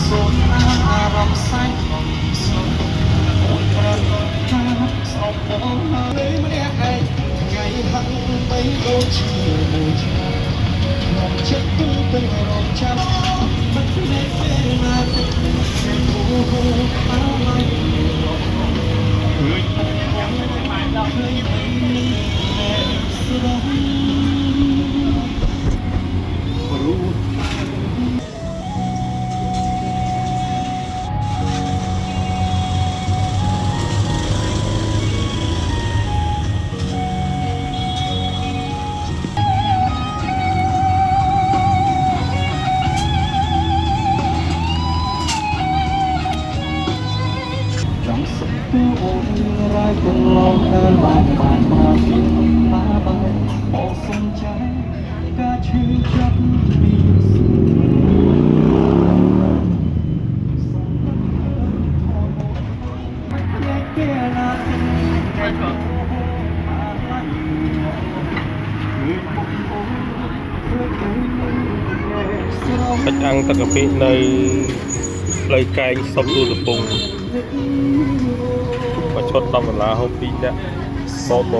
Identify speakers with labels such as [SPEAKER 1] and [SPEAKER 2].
[SPEAKER 1] សូនអារម្មណ៍សាច់ក្នុងស្រុកអូនប្រត់ថាស្រុកបងហើយម្នាក់ឯងថ្ងៃហាក់បីដូចជាមួយឆ្នាំខ្ញុំចិត្តទុំទៅរំចាំមិនមែនពេលណាទៅតែគូហូបអើយឃើញខ្ញុំមិនដល់ឃើញមិនមែនស្រស់ព្រោះ trong sự cứ ôm rai cùng lòng đơn bàn bàn mà tiếng má bay bỏ sông trái ca chữ chất đi
[SPEAKER 2] Cách ăn tất cả phía nơi lấy canh sông tu tập bùng và chốt đông là hôm pin đã Momo